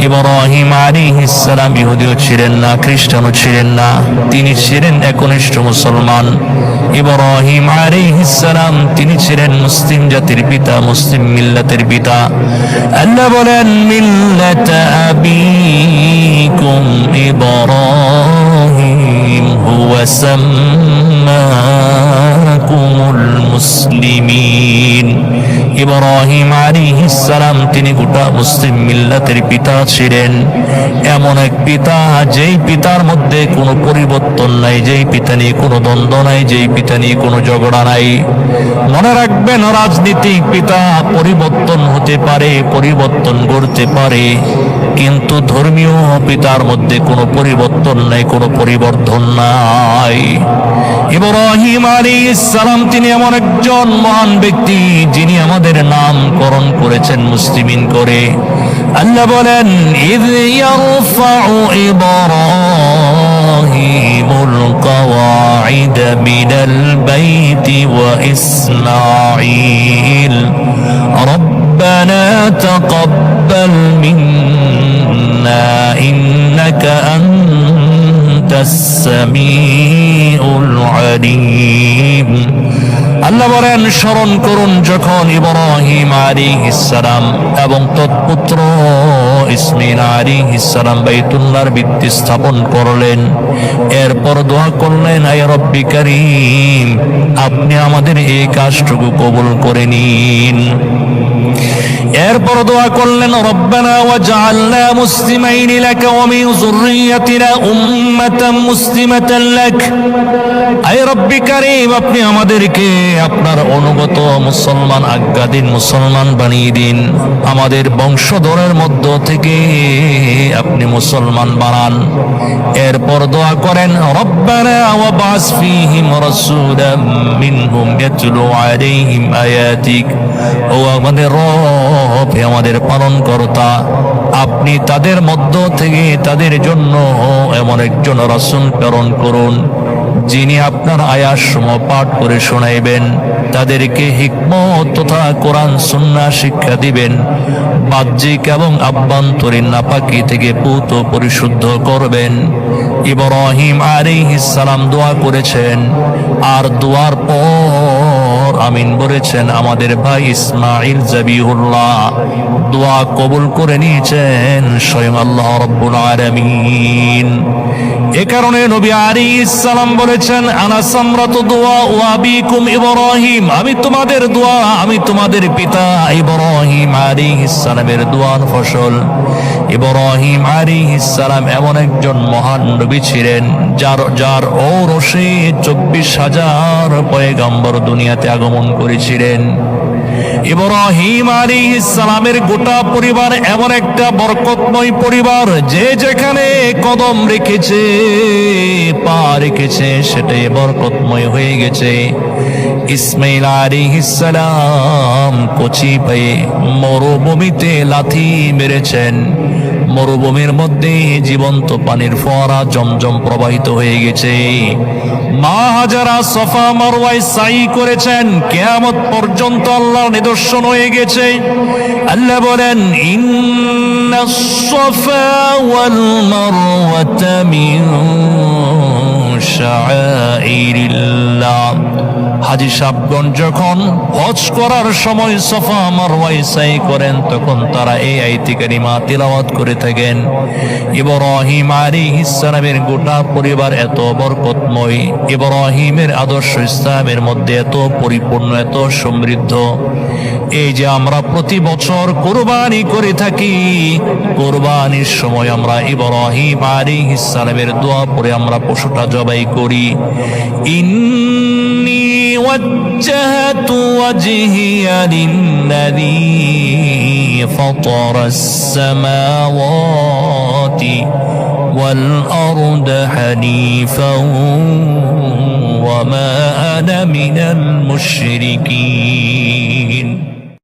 ইব্রাহিম আলাইহিস সালাম ইহুদিও ছিলেন না, খ্রিস্টানও ছিলেন না, তিনি ছিলেন একনিষ্ঠ মুসলমান। ইব্রাহিম আলাইহিস সালাম তিনি ছিলেন মুসলিম জাতির পিতা, মুসলিম মিল্লাতের পিতা। আল্লাহ বলেন মিল্লাতা আবিকুম ইব্রাহিম হুয়া সাম্মাকুমুল মুসলিমিন। ইব্রাহিম আলাইহিস সালাম তিনি গোটা মুসলিম মিল্লাতের পিতা ছিলেন। এমন এক পিতা যেই পিতার মধ্যে কোনো পরিবর্তন নাই, যেই পিতা নিয়ে কোনো দ্বন্দ্ব নাই, যেই পিতা নিয়ে কোনো ঝগড়া নাই। মনে রাখবেন, রাজনীতিক পিতা পরিবর্তন হতে পারে, পরিবর্তন গড়তে পারে, কিন্তু ধর্মীয় পিতার মধ্যে কোনো পরিবর্তন নাই, কোনো পরিবর্তন নাই। ইব্রাহিম আলাইহিস সালাম তিনি এমন একজন মহান ব্যক্তি যিনি আমাদের নামকরণ করেছেন মুসলিমিন করে। আল্লাহ বলেন ইয ইয়ারফাউ ইব্রাহিমুল কওয়াইদ মিনাল বাইতি ওয়া ইসমাঈল রব্বানা তাকাব্বাল মিন্না ইন্নাকা আনতাস সামিউল আলিম। আল্লাহ বলেন স্মরণ করুন যখন ইব্রাহিম আলাইহিস সালাম এবং তৎপুত্র ইসমাঈল আলাইহিস সালাম বাইতুল্লাহর ভিত্তি স্থাপন করলেন, এরপর দোয়া করলেন হে রব্বি কারীম, আপনি আমাদের এই কাজটুকু কবুল করে নিন। এরপর দোয়া করলেন রব্বানা ওয়াজআলনা মুসলিমাইন লাকা ওয়া মিন যুররিয়াতিনা উম্মাতান মুসলিমাতান লাক। হে রব্বি কারীম, আপনি আমাদেরকে আপনার অনুগত মুসলমান, আজ্ঞাধীন মুসলমান বানিয়ে দিন। আমাদের বংশধরের মধ্য থেকে আপনি মুসলমান বানান। এরপর দোয়া করেন রব্বানা ওয়াবআস ফীহিম রাসূলাম মিনহুম ইয়াতলু আলাইহিম আয়াতিক। ও আমাদের রব, আমাদের পালনকর্তা, আপনি তাদের মধ্য থেকে তাদের জন্য এমন একজন রাসূল প্রেরণ করুন যিনি আপনার আয়াতসমূহ পাঠ করে শোনাইবেন, তাদেরকে হিকমত তথা কোরআন সুন্নাহ শিক্ষা দিবেন, বাহ্যিক এবং আভ্যন্তরীণ নাপাকি থেকে পূত পরিশুদ্ধ করবেন। ইব্রাহিম আলাইহিস সালাম দোয়া করেছেন, আর দোয়ার পর আমিন বলেছেন আমাদের ভাই ইসমাঈল জাবিহুল্লাহ দোয়া কবুল করে নিয়েছেন স্বয়ং আল্লাহ রাব্বুল আলামিন। এ কারণে নবী আলাইহিস সালাম বলেছেন আনা সামরাতু দুআ ওয়া আবিকুম ইব্রাহিম, আমি তোমাদের দোয়া, আমি তোমাদের পিতা ইব্রাহিম আলাইহিস সালামের দোয়ার ফসল। ইব্রাহিম আলাইহিস সালাম এমন একজন মহান নবী ছিলেন যার ঔরসে 24,000 পয়গম্বর দুনিয়াতে আগমন করেছিলেন। ইব্রাহিম আলাইহিস সালামের গোটা পরিবার এমন একটা বরকতময় পরিবার, যে যেখানে কদম রেখেছে, পা রেখেছে, সেটাই বরকতময় হয়ে গেছে। ইসমাঈল আলাইহিস সালাম কচি পায়ে মরুভূমিতে লাথি মেরেছেন, মরুভূমির মধ্যে জীবন্ত পানির ফোয়ারা জমজম প্রবাহিত হয়ে গেছে। মা হাজারা সফা মারওয়ায় সাই করেছেন, কিয়ামত পর্যন্ত আল্লাহর নিদর্শন হয়ে গেছে। আল্লাহ বলেন ইন্নাস সফা ওয়াল মারওয়াতা মিন শাআইরিল্লাহ। হাজী সাহেবগণ যখন হজ করার সময় সফা মারওয়ায় সাই করেন, তখন তারা এই আয়াতে কারিমা তিলাওয়াত করে থাকেন। ইব্রাহিম আলাইহিস সালামের গোটা পরিবার এত বরকতময়, ইব্রাহিমের আদর্শ ইসলামের মধ্যে এত পরিপূর্ণ, এত সমৃদ্ধ। এই যে আমরা প্রতি বছর কুরবানি করে থাকি, কুরবানির সময় আমরা ইব্রাহিম আলাইহিস সালামের দোয়া পড়ে আমরা পশুটা জবাই করি। ইন্নী وجهت وجهي للذي فطر السماوات والأرض حنيفا وما أنا من المشركين।